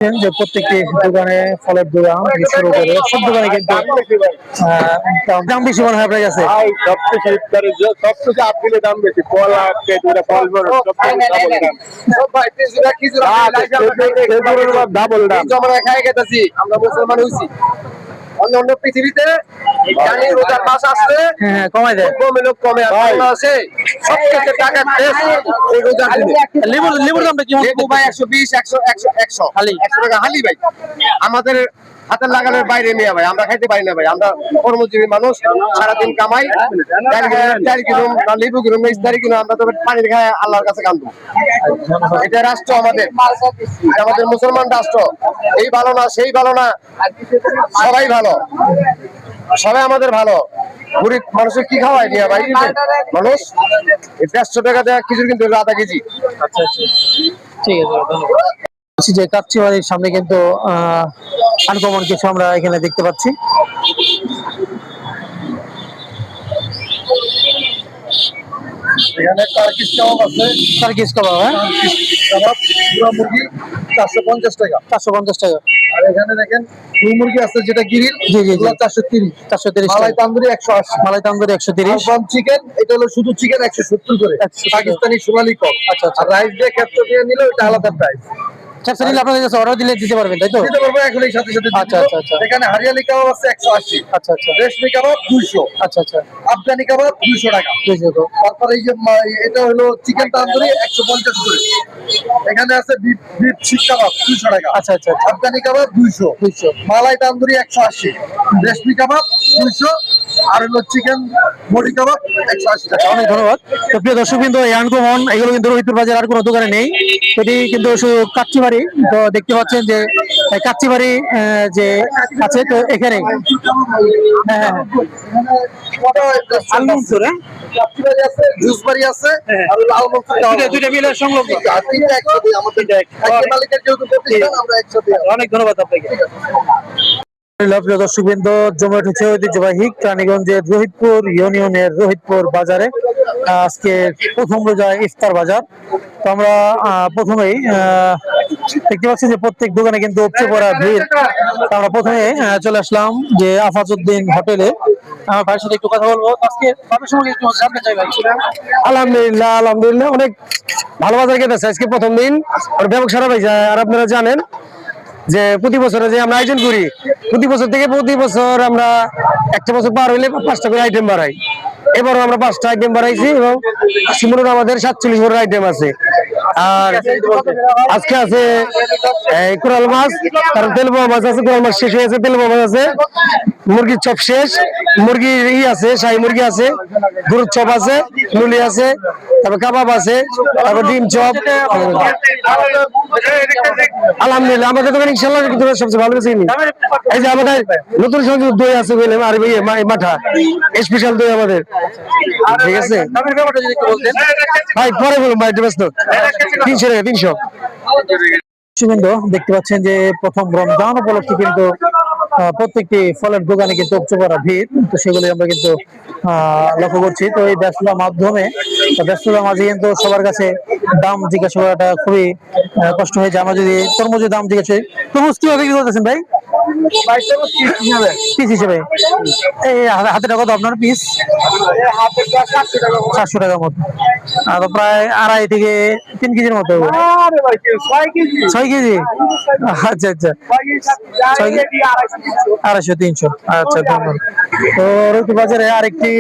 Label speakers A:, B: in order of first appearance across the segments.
A: যে প্রত্যেকটি দোকানে ফলের দোকান থেকে শুরু করে সব দোকানে কিন্তু দাম বেশি মনে হয় আপনার কাছে।
B: সবকিছু আপেলে দাম বেশি, ফল ডাবল দাম। খাই গেছি আমরা মুসলমান হয়েছি, অন্য অন্য পৃথিবীতে রোজার মাস আসছে
A: কমাই দেয়,
B: কমে আসে সবকিছু টাকা
A: লেবুর দামটা কি
B: ভাই 120 100 100
A: হালি
B: 100 টাকা হালি ভাই। আমাদের হাতের লাগানোর বাইরে নিয়ে ভাই আমরা খাইতে পারি না ভাই, আমরা কর্মজীবী মানুষ, সারাদিন কামাই, লেবু কিনুন ইস্তারি কিনুন, আমরা তো পানি খাই আল্লাহর কাছে কান্দু। এটা রাষ্ট্র আমাদের, আমাদের মুসলমান রাষ্ট্র, এই ভালো না সেই ভালো না, সবাই ভালো, সবাই আমাদের ভালো। গরিব মানুষের কি খাওয়াই দিয়া ভাই মানুষ 150 টাকা দেওয়া কিছু কিন্তু আধা কেজি।
A: আচ্ছা আচ্ছা ঠিক আছে ধন্যবাদ। যে কাচ্চিবাড়ির সামনে কিন্তু আনকমন কিছু আমরা এখানে দেখতে পাচ্ছি।
B: এখানে টার্কিশ কাবাব আছে,
A: টার্কিশ কাবাব,
B: কাবাব পুরো মুরগি 450 টাকা,
A: 450 টাকা।
B: আর এখানে দেখেন দুই মুরগি আছে যেটা গ্রিল,
A: জি জি
B: 430 মালাই তান্দুরি 180,
A: মালাই তান্দুরি 130,
B: ফার্ম চিকেন এটা হলো শুধু চিকেন 170 করে, পাকিস্তানি সোনালী কক।
A: আচ্ছা আচ্ছা,
B: আর রাইস দিয়ে ক্যাপচার দিয়ে নিলে ওটা আলাদা প্রাইস।
A: ক্যাপচার নিলে আপনাদের কাছে অর্ডার দিলে দিতে পারবেন তাই তো?
B: দিতে পারবো এখনই সাথে সাথে।
A: আচ্ছা আচ্ছা আচ্ছা,
B: এখানে হরিয়ালি কাবাব আছে 180,
A: আচ্ছা আচ্ছা,
B: রেশমি কাবাব 200,
A: আচ্ছা আচ্ছা,
B: আফগানি কাবাব 200 টাকা,
A: 200 টাকা।
B: তারপরে এই যে এটা হলো চিকেন তান্দুরি 150 করে। এখানে আছে বিফ শিক কাবাব 200 টাকা,
A: আচ্ছা আচ্ছা,
B: আফগানি কাবাব 200, মালাই তান্দুরি 180, রেশমি কাবাব 200, আর হলো চিকেন বডি কাবাব 180 টাকা।
A: অনেক ধন্যবাদ। তো প্রিয় দর্শকবৃন্দ, এই আনকমন এগুলো কিন্তু রোহিতপুর বাজার আর কোনো দোকানে নেই, এটি কিন্তু শুধু কাচ্চিবাড়ি। তো দেখতে পাচ্ছেন যে কাচ্চিবাড়ি যে আছে, তো এখানে আলমনসুর
B: জুসবাড়ি আছে আর
A: দুইটা মিলে সংলগ্ন। অনেক ধন্যবাদ আপনাকে। প্রিয় দর্শকবৃন্দ, জমে উঠেছে ঐতিহ্যবাহী রানীগঞ্জের রোহিতপুর ইউনিয়নের রোহিতপুর বাজারে আজকে প্রথম রোজা ইফতার বাজার। তো আমরা প্রথমেই দেখতে পাচ্ছি যে প্রত্যেক দোকানে কিন্তু উপচে পড়া ভিড়। আমরা প্রথমে চলে আসলাম যে আফাজউদ্দিন হোটেলে, আমার ভাইয়ের সাথে একটু কথা বলবো। আজকে বাজার সম্পর্কে একটু জানতে চাই ভাই।
B: আলহামদুলিল্লাহ আলহামদুলিল্লাহ অনেক ভালো বাজার কেটেছে আজকে প্রথম দিন, আর ব্যাপক সারা পাইছে। আর আপনারা জানেন যে প্রতি বছরে যে আমরা আয়োজন করি, প্রতি বছর থেকে প্রতি বছর আমরা একটা বছর পার হইলে 5টা করে আইটেম বাড়াই। এবারও আমরা 5টা আইটেম বাড়াইছি এবং শিমুরের আমাদের 47 করে আইটেম আছে। আর আজকে আছে কোরাল মাছ, কারণ তেলবোয়া মাছ আছে, কোরাল মাছ শেষ হয়েছে, তেলবোয়া মাছ আছে, মুরগির চপ শেষ, মুরগির আছে, শাহী মুরগি আছে, গরুর চপ আছে, লুলি আছে, তারপর কাবাব আছে, তারপর ডিম চপ। আলহামদুলিল্লাহ আমাদের দোকানে ইনশাআল্লাহ সবচেয়ে ভালো বেশি। এই যে আমাদের নতুন সংযোগ দই আছে বললাম, আর মাঠা স্পেশাল দই আমাদের, ঠিক আছে ভাই? পরে বলুন ভাই, ব্যস্ত। 300 টাকা, 300।
A: দেখতে পাচ্ছেন যে প্রথম রমজান উপলক্ষে কিন্তু প্রত্যেকটি ফলের দোকানে কিন্তু উপচে পড়া ভিড়, তো সেগুলি আমরা কিন্তু লক্ষ্য করছি। তো এই ব্যস্ততার মাধ্যমে, ব্যস্ততার মাঝে কিন্তু সবার কাছে দাম জিজ্ঞাসা করাটা খুবই কষ্ট হয়েছে। আমরা যদি তরমুজের দাম জিজ্ঞাসা করি, তরমুজ কিভাবে কি করতেছেন ভাই? পিস হিসেবে এই হাতে টাকা তো আপনার পিস 700 টাকার মতো, আর প্রায় 2.5 থেকে 3 কেজির মতো। 6 কেজি, আচ্ছা আচ্ছা, 250 300, আচ্ছা ধন্যবাদ। তো রোহিতপুর বাজারে আরেকটি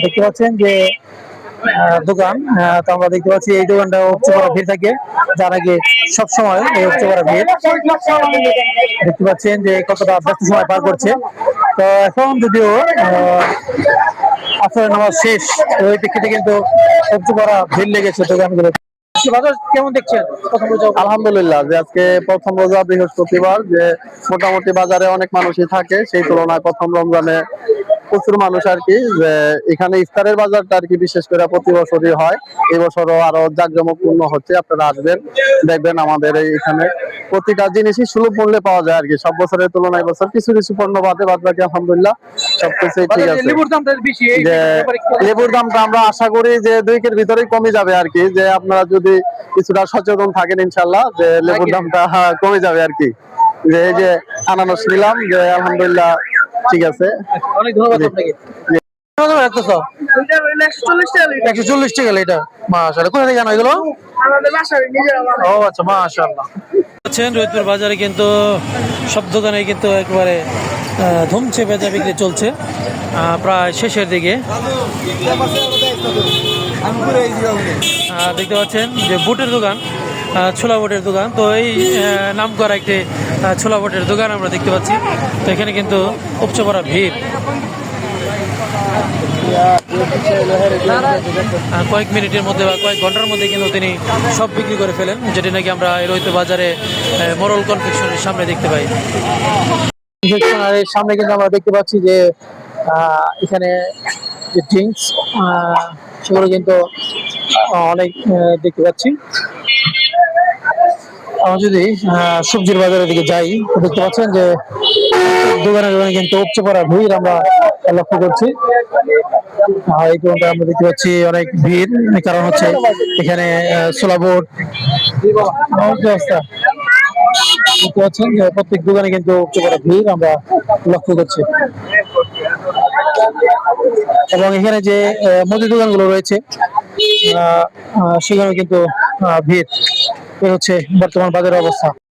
A: দেখতে পাচ্ছেন যে দোকান, তো আমরা দেখতে পাচ্ছি এই দোকানটা উপচে পড়া ভিড় থাকে, যার আগে সবসময় এই উপচে পড়া ভিড়। দেখতে পাচ্ছেন যে কতটা ব্যস্ত সময় পার করছে। তো এখন যদিও আসলে নামাজ শেষ, ওই প্রেক্ষিতে কিন্তু উপচে পড়া ভিড় লেগেছে দোকানগুলো। বাজার কেমন দেখছেন প্রথম রোজা?
B: আলহামদুলিল্লাহ যে আজকে প্রথম রোজা বৃহস্পতিবার, যে মোটামুটি বাজারে অনেক মানুষই থাকে, সেই তুলনায় প্রথম রমজানে
C: প্রচুর মানুষ আর কি, যে এখানে ইফতারের বাজারটা আর কি বিশেষ করে প্রতি বছরই হয়, এই বছরও আরো জাঁকজমকপূর্ণ হচ্ছে। আপনারা আসবেন, দেখবেন আমাদের এখানে প্রতিটা জিনিসই সুলভ মূল্যে পাওয়া যায় আর কি। সব বছরের তুলনায় বছর কিছু কিছু পণ্য বাদে বাদ বাকি আলহামদুলিল্লাহ সবকিছুই ঠিক আছে।
A: লেবুর দামটা বেশি, এই
C: যে
A: ব্যাপারে একটু বলেন।
C: লেবুর দামটা আমরা আশা করি যে 2 উইকের ভিতরেই কমে যাবে আর কি, যে আপনারা যদি কিছুটা সচেতন থাকেন ইনশাল্লাহ, যে লেবুর দামটা কমে যাবে আর কি। যে এই যে আনারস নিলাম, যে আলহামদুলিল্লাহ ঠিক আছে।
A: অনেক ধন্যবাদ আপনাকে। কত করে রাখতেছো? 140 টাকা এটা, মাশাআল্লাহ। কোথা থেকে আনো এগুলো? ও আচ্ছা, মাশাআল্লাহ। আছেন রোহিতপুর বাজারে কিন্তু সব দোকানে কিন্তু একবারে ধুমছে বেচা বিক্রি চলছে, প্রায় শেষের দিকে। দেখতে পাচ্ছেন যে বুটের দোকান, ছোলা বুটের দোকান। তো এই নাম করা একটি ছোলা বুটের দোকান আমরা দেখতে পাচ্ছি। তো এখানে কিন্তু উপচে পড়া ভিড়। কয়েক মিনিটের মধ্যে বা কয়েক ঘন্টার মধ্যে কিন্তু তিনি সব বিক্রি করে ফেলেন, যেটি নাকি আমরা এই রোহিতপুর বাজারে মোরল কনফেকশনের সামনে দেখতে পাই। কনফেকশনারির সামনে কিন্তু আমরা দেখতে পাচ্ছি যে এখানে যে ড্রিঙ্কস সেগুলো কিন্তু অনেক দেখতে পাচ্ছি। আমরা যদি সবজির বাজারের দিকে যাই, তো দেখতে পাচ্ছেন যে দোকানে দোকানে কিন্তু উপচে পড়া ভিড় আমরা লক্ষ্য করছি। এই দোকানটা আমরা দেখতে পাচ্ছি অনেক ভিড়, কারণ হচ্ছে এখানে ছোলা বুট অবস্থা দেখতে পাচ্ছেন যে প্রত্যেক দোকানে কিন্তু উপচে পড়া ভিড় আমরা লক্ষ্য করছি। এবং এখানে যে মুদি দোকানগুলো রয়েছে সেখানে কিন্তু ভিড়। এই হচ্ছে বর্তমান বাজারের অবস্থা।